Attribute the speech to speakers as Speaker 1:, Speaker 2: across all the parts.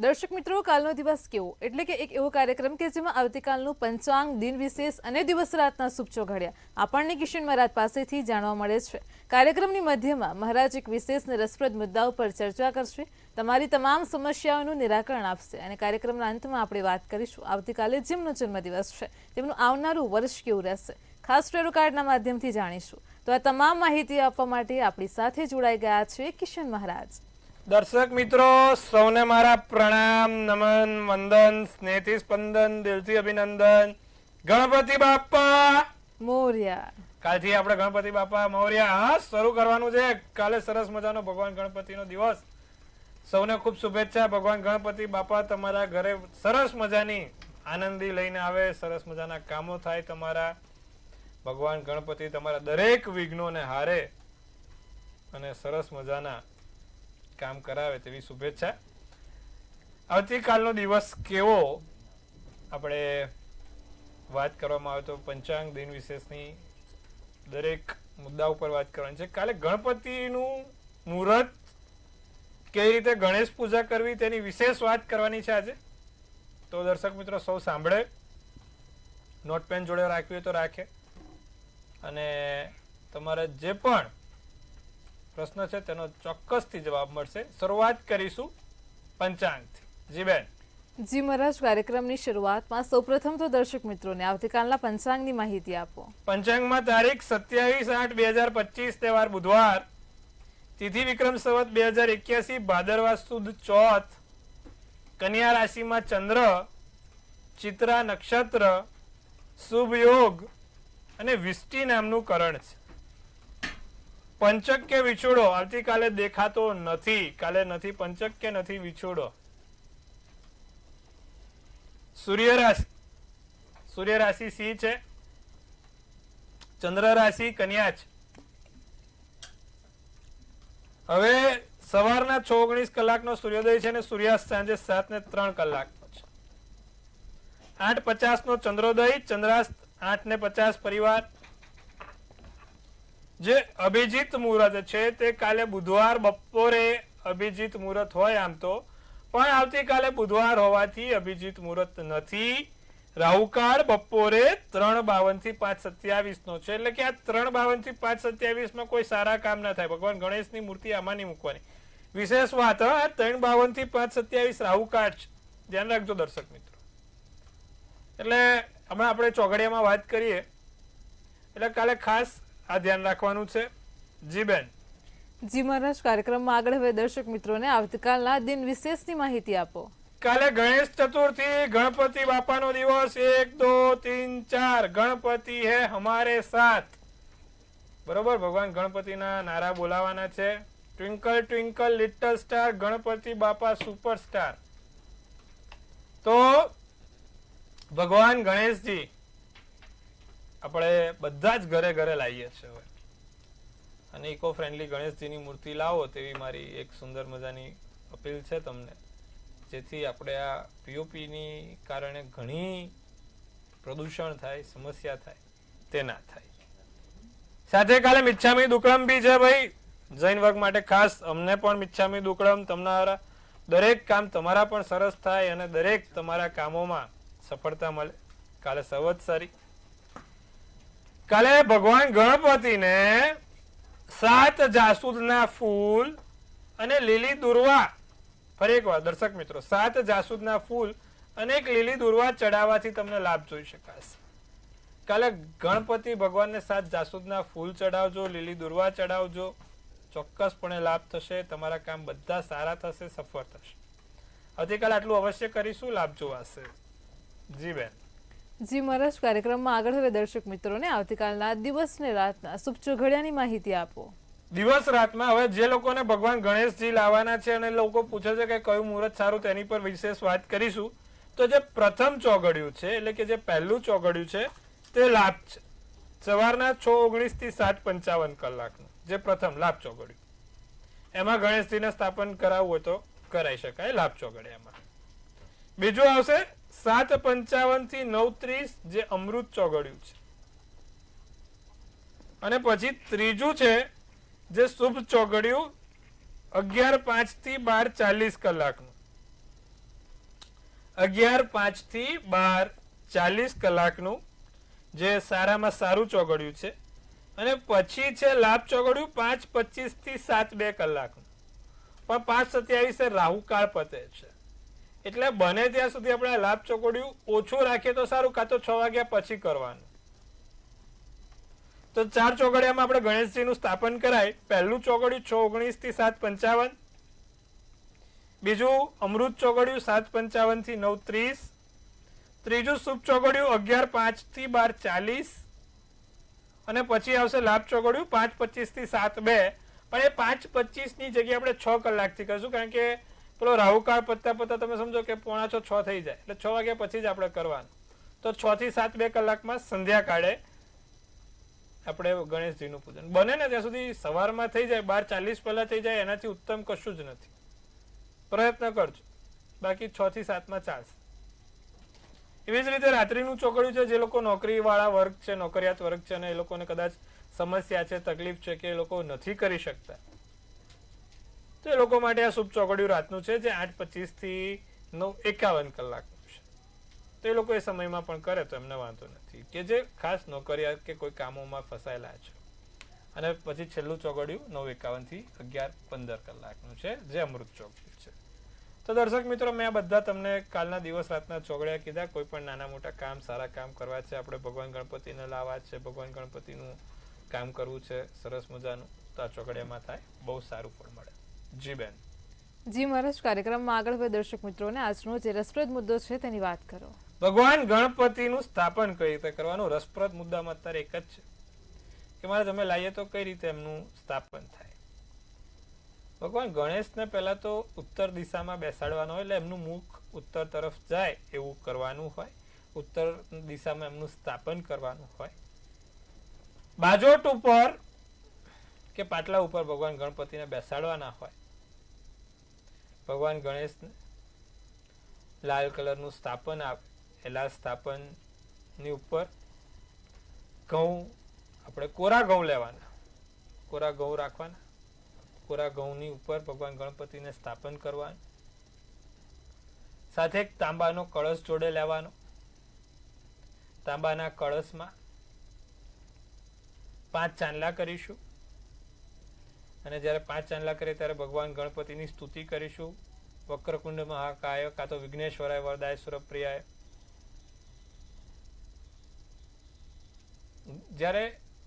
Speaker 1: દર્શક મિત્રો, કાલનો દિવસ કેવો એટલે કે એક એવો કાર્યક્રમ કે જેમાં આવતીકાલનું પંચાંગ, દિન વિશેષ અને દિવસ રાતના શુભચો ઘડ્યા આપણને કિશન મહારાજ પાસેથી જાણવા મળે છે। કાર્યક્રમની મધ્યમાં મહારાજ એક વિશેષ અને રસપ્રદ મુદ્દા ઉપર ચર્ચા કરશે, તમારી તમામ સમસ્યાઓનું નિરાકરણ આપશે અને કાર્યક્રમના અંતમાં આપણે વાત કરીશું આવતીકાલે જેમનો જન્મદિવસ છે તેમનું આવનારું વર્ષ કેવું રહેશે, ખાસ ટેરો કાર્ડના માધ્યમથી જાણીશું। તો આ તમામ માહિતી આપવા માટે આપણી સાથે જોડાઈ ગયા છે કિશન મહારાજ।
Speaker 2: દર્શક મિત્રો સૌને મારા પ્રણામ, નમન, વંદન, સ્નેહથી સ્પંદન, દિલથી અભિનંદન। ગણપતિ બાપા
Speaker 1: મોર્યા।
Speaker 2: કાલથી આપણે ગણપતિ બાપા મોર્યા હા શરૂ કરવાનું છે। કાલે સરસ મજાનો ભગવાન ગણપતિનો દિવસ, સૌને ખૂબ શુભેચ્છા। ભગવાન ગણપતિ બાપા તમારા ઘરે સરસ મજાની આનંદી લઈને આવે, સરસ મજાના કામો થાય તમારા। ભગવાન ગણપતિ તમારા દરેક વિઘ્નોને હારે અને સરસ મજાના કામ કરાવે તેવી શુભેચ્છા। આવતીકાલનો દિવસ કેવો આપણે વાત કરવામાં આવે તો પંચાંગ, દિન વિશેષની દરેક મુદ્દા ઉપર વાત કરવાની છે। કાલે ગણપતિનું મુહૂર્ત, કઈ રીતે ગણેશ પૂજા કરવી તેની વિશેષ વાત કરવાની છે આજે। તો દર્શક મિત્રો સૌ સાંભળે, નોટ પેન જોડે રાખવી હોય તો રાખે અને તમારે જે પણ પ્રશ્ન છે તેનો ચોક્કસથી જવાબ મળશે। શરૂઆત કરીશું પંચાંગથી। જી બેન।
Speaker 1: જી મહારાજ, કાર્યક્રમની શરૂઆતમાં સૌપ્રથમ તો દર્શક મિત્રોને આવતીકાલના પંચાંગની માહિતી આપો।
Speaker 2: પંચાંગમાં તારીખ 27/8/2025 તહેવાર બુધવાર, તિથિ વિક્રમ સંવત 2081, ભાદરવા સુદ ચોથ, કન્યા રાશિમાં ચંદ્ર, ચિત્રા નક્ષત્ર, શુભ યોગ અને વિષ્ટિ નામનું કરણ છે। પંચક કે વિછોડો આવતીકાલે દેખાતો નથી, કાલે નથી પંચક કે નથી વિછોડો। સૂર્ય રાશિ સિંહ છે, ચંદ્ર રાશિ કન્યા છે। હવે સવારના 6:19 સૂર્યોદય છે અને સૂર્યાસ્ત સાંજે 7:03 કલાકનો છે। 8:50 ચંદ્રોદય, ચંદ્રાસ્ત 8:50 પરિવાર। જે અભિજીત મુહૂર્ત છે તે કાલે બુધવાર બપોરે અભિજીત મુહૂર્ત હોય આમ તો, પણ આવતીકાલે બુધવાર હોવાથી અભિજીત મુહૂર્ત નથી। રાહુકાળ બપોરે 3:52 થી 5:27 નો છે, એટલે કે આ 3:52 થી 5:27 માં કોઈ સારા કામ ના થાય। ભગવાન ગણેશની મૂર્તિ આમાં નહીં મૂકવાની, વિશેષ વાત। 3:52 થી 5:27 રાહુકાળ છે, ધ્યાન રાખજો દર્શક મિત્રો। એટલે હમણાં આપણે ચોઘડિયામાં વાત કરીએ એટલે કાલે ખાસ આ ધ્યાન રાખવાનું છે। જી બેન।
Speaker 1: જી મહારાજ, કાર્યક્રમમાં આગળ હવે દર્શક મિત્રોને આવતીકાલના દિન વિશેષની માહિતી આપો।
Speaker 2: કાલે ગણેશ ચતુર્થી, ગણપતિ બાપાનો દિવસ। 1 2 3 4 ગણપતિ હે હમારે સાથ, બરોબર। ભગવાન ગણપતિના નારા બોલાવાના છે। Twinkle twinkle little star, Ganpati બાપા સુપરસ્ટાર। તો ભગવાન ગણેશજી આપણે બધા જ ઘરે ઘરે લાવીએ છીએ હવે, અને ઇકો ફ્રેન્ડલી ગણેશજીની મૂર્તિ લાવો તેવી મારી એક સુંદર મજાની અપીલ છે તમને, જેથી આપણે આ પીઓપીની કારણે ઘણી પ્રદૂષણ થાય, સમસ્યા થાય, તે ના થાય। સાથે કાલે મિચ્છામી દુક્કડમ બી છે ભાઈ, જૈન વર્ગ માટે ખાસ। અમને પણ મિચ્છામી દુક્કડમ, તમારા દરેક કામ તમારા પણ સરસ થાય અને દરેક તમારા કામોમાં સફળતા મળે। કાલે સંવત્સરી, કાલે ભગવાન ગણપતિને 7 જાસૂદના ફૂલ અને લીલી દુર્વા, ફરી એક વાર દર્શક મિત્રો, 7 જાસૂદના ફૂલ અને એક લીલી દુર્વા ચડાવવાથી તમને લાભ જોઈ શકાશે। કાલે ગણપતિ ભગવાનને 7 જાસૂદના ફૂલ ચડાવજો, લીલી દુર્વા ચડાવજો, ચોક્કસપણે લાભ થશે। તમારા કામ બધા સારા થશે, સફળ થશે। આવતીકાલે આટલું અવશ્ય કરીશું, લાભ જોવાશે। જી બેન।
Speaker 1: જી મહારાજ, કાર્યક્રમમાં આગળ હવે દર્શક મિત્રોને આવતીકાલના દિવસ ને રાતના શુભચો ઘડિયાની માહિતી આપો।
Speaker 2: દિવસ રાતમાં હવે જે લોકોને ભગવાન ગણેશજી લાવવાના છે અને લોકો પૂછે છે કે કયું મુહૂર્ત સારું, તેની પર વિશેષ વાત કરીશું। તો જે પ્રથમ ચોઘડિયું છે એટલે કે જે પહેલું ચોઘડિયું છે તે લાભ છે, સવારના 6:19 થી 7:55 કલાકનું, જે પ્રથમ લાભ ચોઘડિયું। એમાં ગણેશજીને સ્થાપન કરાવવું હોય તો કરાઈ શકાય લાભ ચોઘડિયામાં। બીજું આવશે 7:55 થી 9:30, જે અમૃત ચોઘડિયું છે, અને પછી ત્રીજું છે જે શુભ ચોઘડિયું 11:05 થી 12:40 કલાકનું, 11:05 થી 12:40 કલાકનું જે સારામાં સારું ચોગડિયું છે, અને પછી છે લાભ ચોગડિયું 5:25 થી 7:02 કલાકનું, પણ 5:27 રાહુકાળ પતે છે. એટલે બને ત્યાં સુધી આપણે લાભ ચોગડિયું ઓછું રાખીએ તો સારું, કાં તો 6 વાગ્યા પછી કરવાનું. તો 4 ચોગડિયામાં આપણે ગણેશજીનું સ્થાપન કરાય. પહેલું ચોગડિયું 6:19 થી 7:55, બીજું અમૃત ચોગડિયું 7:55 થી 9:30, ત્રીજું શુભ ચોગડિયું 11:05 થી 12:40, અને પછી આવશે લાભ ચોગડિયું 5:25 થી 7:02. પણ એ 5:25 ની જગ્યાએ આપણે 6 કલાકથી કરશું, કારણ કે પેલો રાહુકાળ પત્તા પત્તા તમે સમજો કે 5:45 થઈ જાય, એટલે 6 વાગ્યા પછી જ આપણે કરવાનું. તો 6 થી 7:02 કલાકમાં સંધ્યાકાળે આપણે ગણેશજીનું પૂજન. બને ને ત્યાં સુધી સવારમાં થઈ જાય, 12:40 પહેલા થઈ જાય, એનાથી ઉત્તમ કશું જ નથી. પ્રયત્ન કરજો, બાકી 6 થી 7 માં ચાલશે. એવી જ રીતે રાત્રિનું ચોગડિયું છે, જે લોકો નોકરી વાળા વર્ગ છે, નોકરિયાત વર્ગ છે, અને એ લોકોને કદાચ સમસ્યા છે, તકલીફ છે કે એ લોકો નથી કરી શકતા, તો એ લોકો માટે આ શુભ ચોગડિયું રાતનું છે, જે 8:25 થી 9:51 કલાકનું છે. તો એ લોકો એ સમયમાં પણ કરે તો એમને વાંધો નથી, કે જે ખાસ નોકરિયાત કે કોઈ કામોમાં ફસાયેલા છે. અને પછી છેલ્લું ચોગડિયું 9:51 થી 11:15 કલાકનું છે, જે અમૃત ચોગડિયું છે. તો દર્શક મિત્રો, મેં આ બધા તમને કાલના દિવસ રાતના ચોગડિયા કીધા. કોઈ પણ નાના મોટા કામ, સારા કામ કરવા છે, આપણે ભગવાન ગણપતિને લાવવા છે, ભગવાન ગણપતિનું કામ કરવું છે સરસ મજાનું, તો આ ચોગડિયામાં થાય, બહુ સારું ફળ મળે. જી બેન.
Speaker 1: જી મહારાજ, કાર્યક્રમમાં આગળ વધે દર્શક મિત્રોને આજનો જે રસપ્રદ મુદ્દો છે તેની વાત કરો.
Speaker 2: ભગવાન ગણપતિનું સ્થાપન કઈ રીતે કરવાનું? રસપ્રદ મુદ્દામાં અત્યારે એક જ છે કે મારે તમે લાવીએ તો કઈ રીતે એમનું સ્થાપન થાય. ભગવાન ગણેશને પહેલા તો ઉત્તર દિશામાં બેસાડવાનો હોય, એટલે એમનું મુખ ઉત્તર તરફ જાય એવું કરવાનું હોય. ઉત્તર દિશામાં એમનું સ્થાપન કરવાનું હોય. બાજોટ ઉપર કે પાટલા ઉપર ભગવાન ગણપતિને બેસાડવાના હોય. ભગવાન ગણેશને લાલ કલરનું સ્થાપન આવે, એ લાલ સ્થાપનની ઉપર ઘઉં, આપણે કોરા ઘઉં લેવાના, કોરા ઘઉં રાખવાના. કોરા ઘઉંની ઉપર ભગવાન ગણપતિને સ્થાપન કરવાનું. સાથે એક તાંબાનો કળશ જોડે લેવાનો. તાંબાના કળશમાં 5 ચાંદલા કરીશું, અને જ્યારે 5 ચાંદલા કરીએ ત્યારે ભગવાન ગણપતિની સ્તુતિ કરીશું. વક્રકુંડ મહાકાય, કાં તો વિઘ્નેશ્વરાય વરદાય સુરપ્રિયાય. જ્યારે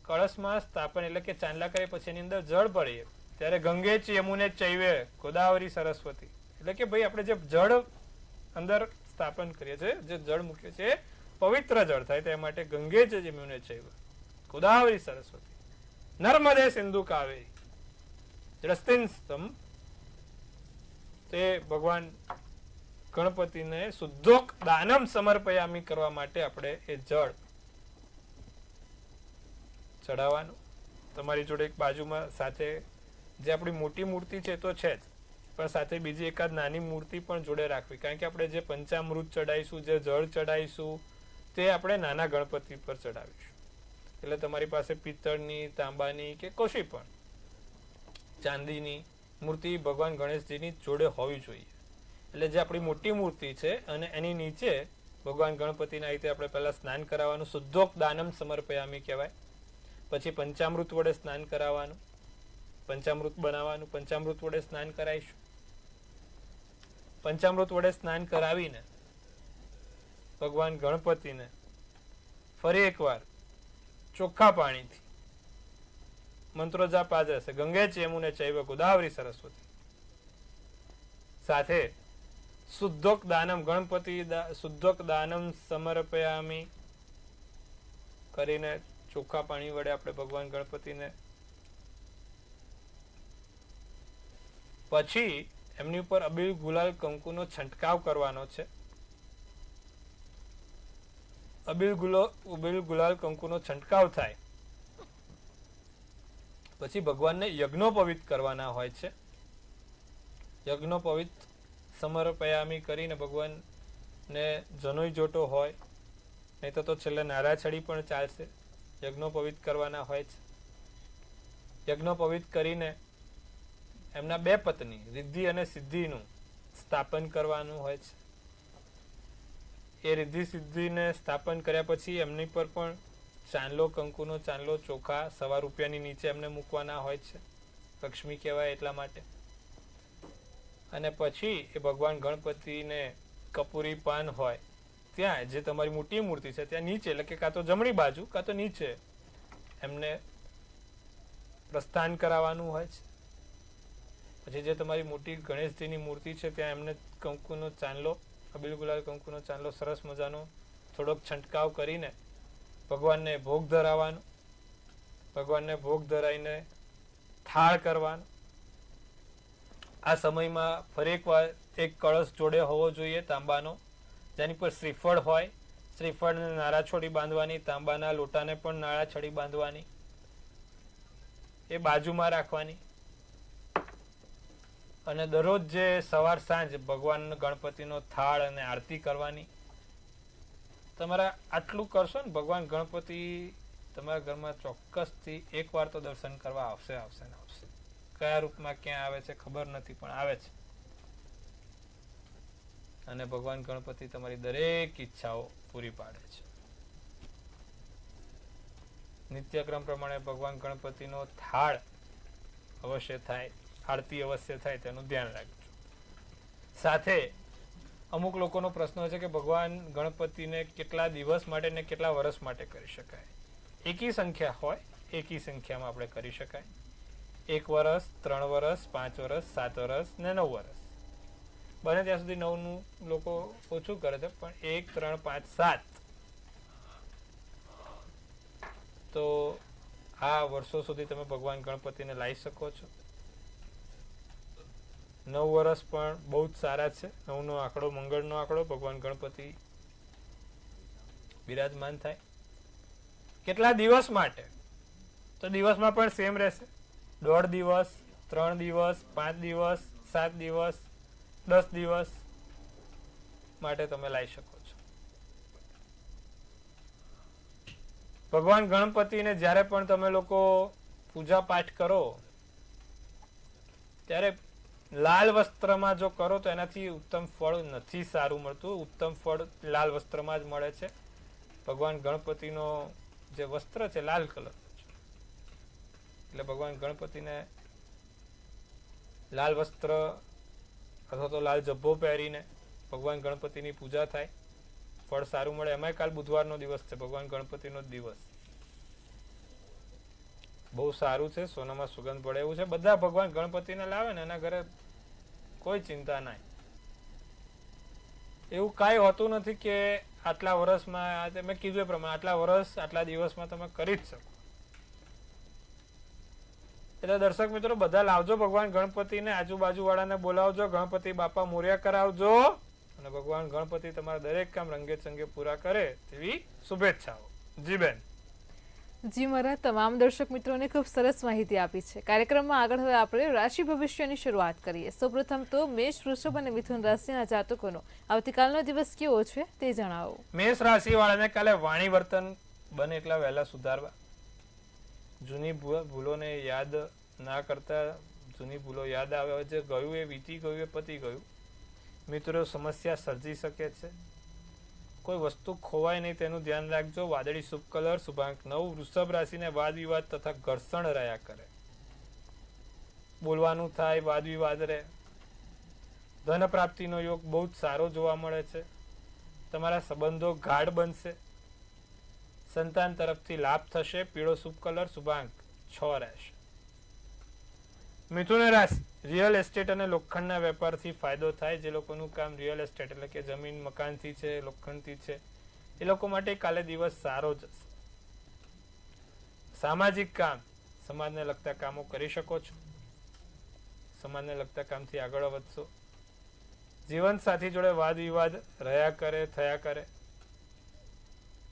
Speaker 2: કળશમાં સ્થાપન એટલે કે ચાંદલા કરીએ પછી એની અંદર જળ પડીએ, ત્યારે ગંગે ચ યમુને ચૈવે ગોદાવરી સરસ્વતી, એટલે કે ભાઈ આપણે જે જળ અંદર સ્થાપન કરીએ છીએ, જે જળ મૂકીએ છીએ, પવિત્ર જળ થાય તે માટે ગંગે ચ યમુને ચૈવે ગોદાવરી સરસ્વતી નર્મદે સિંધુ કાવેરી જળસ્તિન્સ્તમ. તે ભગવાન ગણપતિને શુદ્ધોક દાનમ સમર્પયામી કરવા માટે આપણે એ જળ ચડાવવાનું. તમારી જોડે એક બાજુમાં સાથે જે આપણી મોટી મૂર્તિ છે તો છે જ, પણ સાથે બીજી એકાદ નાની મૂર્તિ પણ જોડે રાખવી, કારણ કે આપણે જે પંચામૃત ચડાવીશું, જે જળ ચડાવીશું, તે આપણે નાના ગણપતિ પર ચડાવીશું. એટલે તમારી પાસે પિત્તળની, તાંબાની કે કશી પણ ચાંદીની મૂર્તિ ભગવાન ગણેશજીની જોડે હોવી જોઈએ. એટલે જે આપણી મોટી મૂર્તિ છે અને એની નીચે ભગવાન ગણપતિના રીતે આપણે પહેલા સ્નાન કરાવવાનું, શુદ્ધોક દાનમ સમર્પયામી કહેવાય. પછી પંચામૃત વડે સ્નાન કરાવવાનું, પંચામૃત બનાવવાનું, પંચામૃત વડે સ્નાન કરાવીશું. પંચામૃત વડે સ્નાન કરાવીને ભગવાન ગણપતિને ફરી એકવાર ચોખ્ખા પાણીથી મંત્રો જાપ આદરશે. ગંગે ચ યમુને ચૈવ ગોદાવરી સરસ્વતી. સાથે શુદ્ધોક દાનમ ગણપતિ શુદ્ધોક દાનમ સમર્પયામી કરીને ચોખ્ખા પાણી વડે આપણે ભગવાન ગણપતિને, પછી એમની ઉપર અબીલ ગુલાલ કંકુનો છંટકાવ કરવાનો છે. અબીલ ગુલાલ કંકુનો છંટકાવ થાય પછી ભગવાનને યજ્ઞોપવિત કરવાના હોય છે. યજ્ઞોપવિત સમર્પયામી કરીને ભગવાનને જનોઈ જોટો હોય, નહીં તો છેલ્લે નારાછડી પણ ચાલશે. યજ્ઞોપવિત કરવાના હોય છે. યજ્ઞોપવિત કરીને એમના 2 પત્ની રિદ્ધિ અને સિદ્ધિનું સ્થાપન કરવાનું હોય છે. એ રિદ્ધિ સિદ્ધિને સ્થાપન કર્યા પછી એમની પર પણ ચાંદલો, કંકુનો ચાંદલો, ચોખા ₹1 નીચે એમને મૂકવાના હોય છે. લક્ષ્મી કહેવાય એટલા માટે. અને પછી એ ભગવાન ગણપતિને કપૂરી પાન હોય ત્યાં, જે તમારી મોટી મૂર્તિ છે ત્યાં નીચે, એટલે કે કાં તો જમણી બાજુ કાં તો નીચે એમને પ્રસ્થાન કરાવવાનું હોય છે. પછી જે તમારી મોટી ગણેશજીની મૂર્તિ છે ત્યાં એમને કંકુનો ચાંદલો, અબીલ ગુલાલ કંકુનો ચાંદલો સરસ મજાનો થોડોક છંટકાવ કરીને ભગવાનને ભોગ ધરાવવાનો. ભગવાનને ભોગ ધરાવીને થાળ કરવાનો. આ સમયમાં ફરી એકવાર એક કળશ જોડે હોવો જોઈએ તાંબાનો, જેની પર શ્રીફળ હોય. શ્રીફળને નાળાછડી બાંધવાની, તાંબાના લોટાને પણ નાળાછડી બાંધવાની, એ બાજુમાં રાખવાની. અને દરરોજ જે સવાર સાંજ ભગવાન ગણપતિનો થાળ અને આરતી કરવાની. તમારા આટલું કરશો ને, ભગવાન ગણપતિ તમારા ઘરમાં ચોક્કસથી એકવાર તો દર્શન કરવા આવશે. કયા રૂપમાં ક્યાં આવે છે ખબર નથી, પણ આવે છે. અને ભગવાન ગણપતિ તમારી દરેક ઈચ્છાઓ પૂરી પાડે છે. નિત્યક્રમ પ્રમાણે ભગવાન ગણપતિનો થાળ અવશ્ય થાય, આરતી અવશ્ય થાય, તેનું ધ્યાન રાખજો. સાથે અમુક લોકોનો પ્રશ્ન હોય છે કે ભગવાન ગણપતિને કેટલા દિવસ માટે ને કેટલા વર્ષ માટે કરી શકાય. એકી સંખ્યા હોય, એકી સંખ્યામાં આપણે કરી શકાય. 1 વર્ષ, 3 વર્ષ, 5 વર્ષ, 7 વર્ષ ને 9 વર્ષ. બને ત્યાં સુધી 9નું લોકો ઓછું કરે છે, પણ 1, 3, 5, 7 તો આ વર્ષો સુધી તમે ભગવાન ગણપતિને લાવી શકો છો. 9 વર્ષ પણ બહુ જ સારા છે. 9નો આંકડો મંગળનો આંકડો, ભગવાન ગણપતિ બિરાજમાન થાય. કેટલા દિવસ માટે? તો દિવસમાં પણ સેમ રહેશે. 1.5 દિવસ, 3 દિવસ, 5 દિવસ, 7 દિવસ, 10 દિવસ માટે તમે લાવી શકો છો. ભગવાન ગણપતિને જ્યારે પણ તમે લોકો પૂજા પાઠ કરો ત્યારે લાલ વસ્ત્રમાં જો કરો તો એનાથી ઉત્તમ ફળ નથી સારું મળતું. ઉત્તમ ફળ લાલ વસ્ત્રમાં જ મળે છે. ભગવાન ગણપતિનો જે વસ્ત્ર છે લાલ કલર છે, એટલે ભગવાન ગણપતિને લાલ વસ્ત્ર અથવા તો લાલ જબ્બો પહેરીને ભગવાન ગણપતિની પૂજા થાય, ફળ સારું મળે. એમાંય કાલ બુધવારનો દિવસ છે, ભગવાન ગણપતિનો જ દિવસ. બહુ સારું છે, સોનામાં સુગંધ પડે એવું છે. બધા ભગવાન ગણપતિને લાવે ને એના ઘરે કોઈ ચિંતા નહીં. એવું કાંઈ હોતું નથી કે આટલા વર્ષમાં, મેં કીધું એ પ્રમાણે આટલા વર્ષ આટલા દિવસમાં તમે કરી જ શકો. એટલે દર્શક મિત્રો બધા લાવજો ભગવાન ગણપતિને, આજુબાજુ વાળાને બોલાવજો, ગણપતિ બાપા મોર્યા કરાવજો, અને ભગવાન ગણપતિ તમારા દરેક કામ રંગે ચંગે પૂરા કરે તેવી શુભેચ્છાઓ. જી બેન.
Speaker 1: જી મહારાજ, તમામ દર્શક મિત્રોને ખૂબ સરસ માહિતી આપી છે. કાર્યક્રમમાં આગળ હવે આપણે રાશિ ભવિષ્યની શરૂઆત કરીએ. સૌપ્રથમ તો મેષ, વૃષભ અને મિથુન રાશિના જાતકોનો આવતીકાલનો દિવસ કેવો છે તે જણાવો.
Speaker 2: મેષ રાશિ વાળાને કાલે વાણી વર્તન બને એટલા વહેલા સુધારવા. જૂની ભૂલોને યાદ ના કરતા, જૂની ભૂલો યાદ આવે છે, ગયું એ વીતી ગયું, એ પતી ગયું. મિત્રો સમસ્યા સર્જી શકે છે. કોઈ વસ્તુ ખોવાય નહીં તેનું ધ્યાન રાખજો. વાદળી શુભ કલર, શુભાંક 9. વૃષભ રાશિને વાદ વિવાદ તથા ઘર્ષણ રહ્યા કરે. બોલવાનું થાય, વાદ વિવાદ રહે. ધન પ્રાપ્તિનો યોગ બહુ જ સારો જોવા મળે છે. તમારા સંબંધો ગાઢ બનશે. સંતાન તરફથી લાભ થશે. પીળો શુભ કલર, શુભાંક 6 રહેશે. મિથુન રાશિ, રિયલ એસ્ટેટ અને લોખંડના વેપારથી ફાયદો થાય. જે લોકોનું કામ રિયલ એસ્ટેટ એટલે કે જમીન મકાનથી છે, લોખંડથી છે, એ લોકો માટે કાલે દિવસ સારો જશે. સામાજિક કામ, સમાજને લગતા કામો કરી શકો છો. સમાજને લગતા કામથી આગળ વધશો. જીવન સાથી જોડે વાદ વિવાદ રહ્યા કરે, થયા કરે.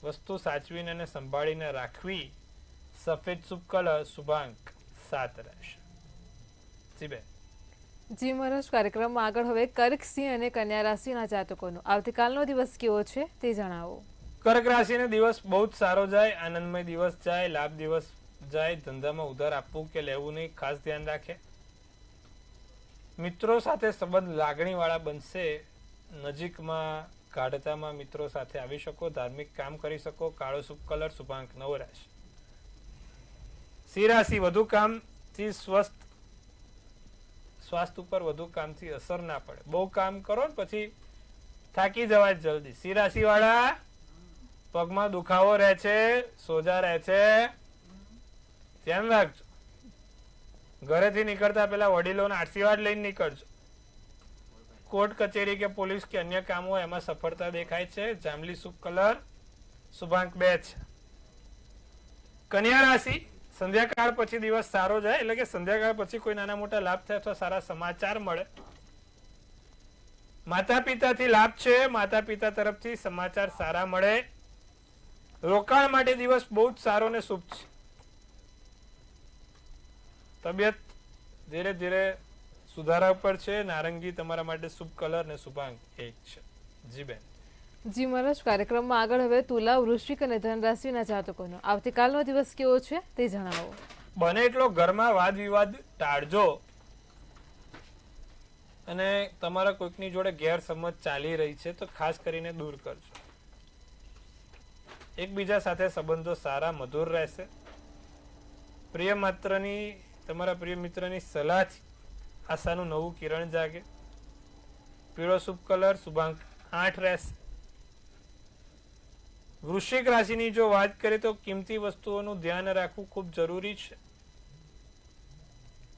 Speaker 2: વસ્તુ સાચવીને અને સંભાળીને રાખવી. સફેદ શુભ કલર, શુભાંક 7 રહેશે.
Speaker 1: જી મહારાજ, કાર્યક્રમમાં આગળ હવે કર્ક, સિંહ અને કન્યા રાશિના જાતકોનો આવતીકાલનો દિવસ કેવો છે તે જણાવો.
Speaker 2: કર્ક રાશિનો દિવસ બહુ જ સારો જાય, આનંદમય દિવસ જાય, લાભ દિવસ જાય. ધંધામાં ઉધાર આપવું કે લેવું નહીં, ખાસ ધ્યાન રાખે. મિત્રો સાથે સંબંધ લાગણી વાળા બનશે. નજીકમાં ગાઢતામાં મિત્રો સાથે આવી શકો, ધાર્મિક કામ કરી શકો, કાળો શુભ કલર, શુભાંક 9 રાશિ. સિંહ રાશિ, વધુ કામથી સ્વાસ્થ્ય ઉપર વધુ કામથી અસર ના પડે. બહુ કામ કરો ને પછી થાકી જવાય જલ્દી. સિંહ રાશિ વાળા, પગમાં દુખાવો રહે છે, સોજા રહે છે, ધ્યાન રાખજો. ઘરેથી નીકળતા પેલા વડીલોના આશીર્વાદ લઈને નીકળજો. કોર્ટ કચેરી કે પોલીસ કે અન્ય કામ હોય એમાં સફળતા દેખાય છે. જાંબલી શુભ કલર, શુભાંક 2 છે. કન્યા રાશિ, સંધ્યાકાળ પછી દિવસ સારો જાય, એટલે કે સંધ્યાકાળ પછી કોઈ નાના મોટા લાભ થાય અથવા સારા સમાચાર મળે. માતા પિતાથી લાભ છે, માતા પિતા તરફથી સમાચાર સારા મળે. રોકાણ માટે દિવસ બહુ જ સારો ને શુભ છે. તબિયત ધીરે ધીરે સુધારા ઉપર છે. નારંગી તમારા માટે શુભ કલર ને શુભાંક 1 છે. જી બેન.
Speaker 1: જી મહારાજ, કાર્યક્રમમાં આગળ હવે તુલા, વૃશ્ચિક અને ધન રાશિના જાતકોનો આવતીકાલનો દિવસ કેવો છે તે જણાવો.
Speaker 2: બને એટલો ઘરમાં વાદ વિવાદ ટાળજો અને તમારા કોઈકની જોડે ગેરસમજ ચાલી રહી છે તો ખાસ કરીને દૂર કરજો. એકબીજા સાથે સંબંધો સારા મધુર રહેશે. તમારા પ્રિય મિત્રની સલાહથી આશાનું નવું કિરણ જાગે. પીળો શુભ કલર, શુભાંક 8 રહેશે. વૃશ્ચિક રાશિની જો વાત કરીએ તો કિંમતી વસ્તુઓનું ધ્યાન રાખવું ખૂબ જરૂરી છે.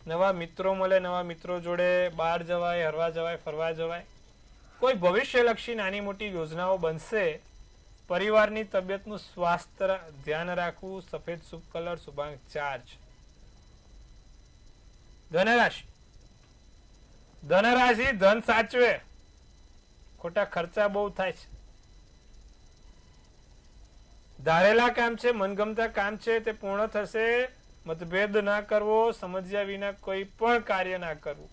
Speaker 2: નવા મિત્રો મળે, નવા મિત્રો જોડે બહાર જવાય, હરવા જવાય, ફરવા જવાય. કોઈ ભવિષ્યલક્ષી નાની મોટી યોજનાઓ બનશે. પરિવારની તબિયતનું સ્વાસ્થ્ય ધ્યાન રાખવું. સફેદ શુભ કલર, શુભાંક 4 છે. ધનરાશિ, ધન સાચવે, ખોટા ખર્ચા બહુ થાય છે. ધારેલા કામ છે, મનગમતા કામ છે તે પૂર્ણ થશે. મતભેદ ના કરવો, સમજ્યા વિના કોઈ પણ કાર્ય ના કરવું.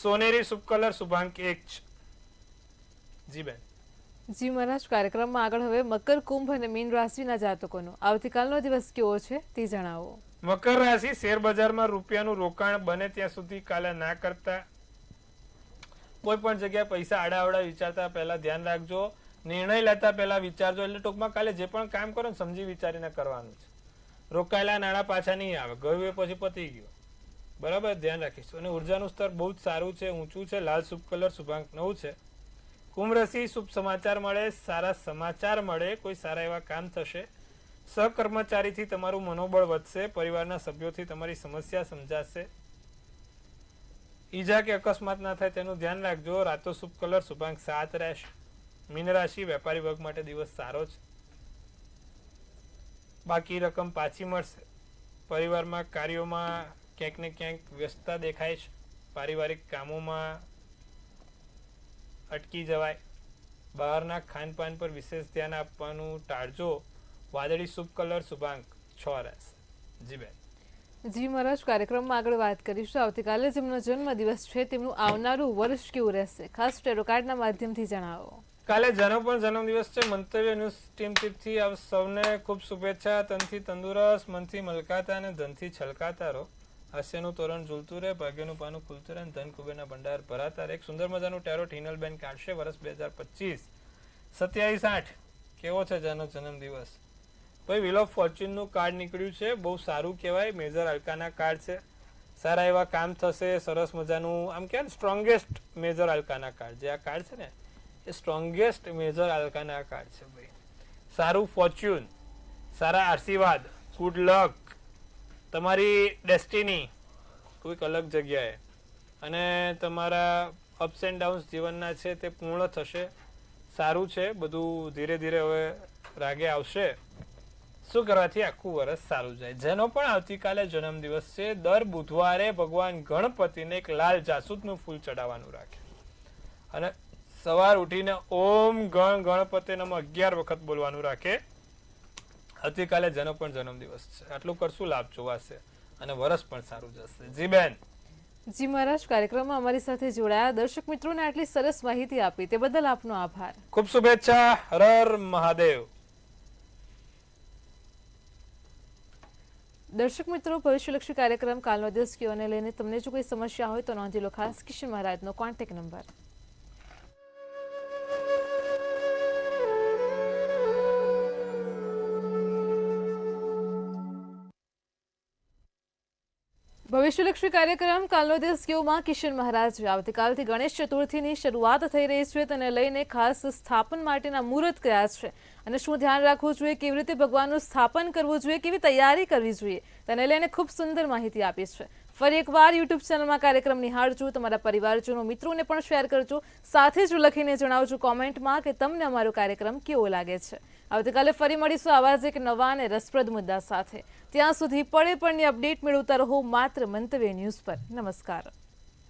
Speaker 2: સોનેરી શુભ કલર, શુભાંક 1 છે. જી બેન.
Speaker 1: જી મહારાજ, કાર્યક્રમમાં આગળ હવે મકર, કુંભ અને મીન રાશિના જાતકોનો આવતીકાલનો દિવસ કેવો છે તે જણાવો.
Speaker 2: મકર રાશિ, શેર બજારમાં રૂપિયાનું રોકાણ બને ત્યાં સુધી કાલે ના કરતા. કોઈ પણ જગ્યાએ પૈસા આડાઅવડા વિચારતા પહેલા ધ્યાન રાખજો. નિર્ણય લેતા પહેલા વિચારજો. એટલે ટૂંકમાં કાલે જે પણ કામ કરો ને સમજી વિચારીને કરવાનું છે. રોકાયેલા નાણાં પાછા નહીં આવે. ગયું એ પછી પતી ગયું. બરાબર, ધ્યાન રાખીશું. અને ઉર્જાનું સ્તર બહુ જ સારું છે, ઊંચું છે. લાલ શુભ કલર, શુભાંક 9 છે. કુંભ રાશિ, શુભ સમાચાર મળે, સારા સમાચાર મળે. કોઈ સારા એવા કામ થશે. સહકર્મચારીથી તમારું મનોબળ વધશે. પરિવારના સભ્યોથી તમારી સમસ્યા સમજાશે. ઈજા કે અકસ્માત ના થાય તેનું ધ્યાન રાખજો. રાતો શુભ કલર, શુભાંક 7 રહેશે. મીન રાશિ, વેપારી વર્ગ માટે દિવસ સારો છે. બાકી રકમ પાછી મળશે. પરિવારમાં કાર્યોમાં ક્યાંક ને ક્યાંક વ્યસ્તતા દેખાય છે. પારિવારિક કામોમાં અટકી જવાય. બહારના ખાનપાન પર વિશેષ ધ્યાન આપવાનું ટાળજો. વાદળી શુભ કલર, શુભાંક 6 રહેશે. જી બેન.
Speaker 1: જી મહારાજ, કાર્યક્રમમાં આગળ વાત કરીશું. આવતીકાલે જેમનો જન્મ દિવસ છે તેમનું આવનારું વર્ષ કેવું રહેશે, ખાસ ટેરો કાર્ડના માધ્યમથી જણાવો.
Speaker 2: કાલે જેનો પણ જન્મદિવસ છે, મંતવ્ય ન્યૂઝ ટીમ તરફથી આપ સૌને ખૂબ શુભેચ્છા. તનથી તંદુરસ્ત, મનથી મલકાતા અને ધનથી છલકાતા રહો. હાસ્યનું તોરણ ઝૂલતું રહે, ભાગ્યનું પાનું ખુલતું રહે, ધન કુબેરના ભંડાર ભરાતા રહે. એક સુંદર મજાનું ટેરોટ હિનલબેન કાઢશે. વર્ષ 2025, 27/8. કેવો છે જેનો જન્મદિવસ? ભાઈ, વ્હીલ ઓફ ફોર્ચ્યુનનું કાર્ડ નીકળ્યું છે. બહુ સારું કહેવાય. મેજર અલ્કાના કાર્ડ છે. સારા એવા કામ થશે. સરસ મજાનું આમ કહેવાય ને, સ્ટ્રોંગેસ્ટ મેજર અલ્કાના કાર્ડ. જે આ કાર્ડ છે ને એ સ્ટ્રોંગેસ્ટ મેજર અલ્કાના કાર્ડ છે. ભાઈ, સારું ફોર્ચ્યુન, સારા આશીર્વાદ, ગુડ લક, તમારી ડેસ્ટિની કોઈક અલગ જગ્યાએ, અને તમારા અપ્સ એન્ડ ડાઉન્સ જીવનના છે તે પૂર્ણ થશે. સારું છે બધું. ધીરે ધીરે હવે રાગે આવશે. શું કરવાથી આખું વર્ષ સારું જાય. જેનો પણ આવતીકાલે જન્મદિવસ છે, દર બુધવારે ભગવાન ગણપતિને એક લાલ જાસૂદનું ફૂલ ચડાવવાનું રાખે અને સવાર ઉઠીને ઓમ ગણ ગણપતિ નમઃ 11 વખત બોલવાનું રાખે. આવતીકાલે જેનો પણ જન્મદિવસ છે આટલું કરશું, લાભ જોવાશે અને વર્ષ પણ સારું જશે. જી બેન.
Speaker 1: જી મહારાજ, કાર્યક્રમમાં અમારી સાથે જોડાયા દર્શક મિત્રોને આટલી સરસ માહિતી આપી તે બદલ આપનો આભાર.
Speaker 2: ખૂબ શુભેચ્છા. હર હર મહાદેવ.
Speaker 1: દર્શક મિત્રો, ભવિષ્યલક્ષી કાર્યક્રમ કાલનો દિવસ કેઓને લઈને તમને જો કોઈ સમસ્યા હોય તો નોંધી લો ખાસ કિશન મહારાજનો કોન્ટેક્ટ નંબર. ભવિષ્યલક્ષી કાર્યક્રમ કાલનો દિવસ કેવમાં કિશન મહારાજ આવતીકાલથી ગણેશ ચતુર્થીની શરૂઆત થઈ રહી છે તેને લઈને ખાસ સ્થાપન માટેના મુહૂર્ત કયા છે અને શું ધ્યાન રાખવું જોઈએ, કેવી રીતે ભગવાનનું સ્થાપન કરવું જોઈએ, કેવી તૈયારી કરવી જોઈએ તેને લઈને ખૂબ સુંદર માહિતી આપી છે. ફરી એકવાર યુટ્યુબ ચેનલમાં કાર્યક્રમ નિહાળજો, તમારા પરિવારજનો મિત્રોને પણ શેર કરજો, સાથે જ લખીને જણાવજો કોમેન્ટમાં કે તમને અમારો કાર્યક્રમ કેવો લાગે છે. આવતીકાલે ફરી મળીશું આવા જ એક નવા અને રસપ્રદ મુદ્દા સાથે. ત્યાં સુધી પળે પળની અપડેટ મેળવતા રહો માત્ર મંતવ્ય ન્યૂઝ પર. નમસ્કાર.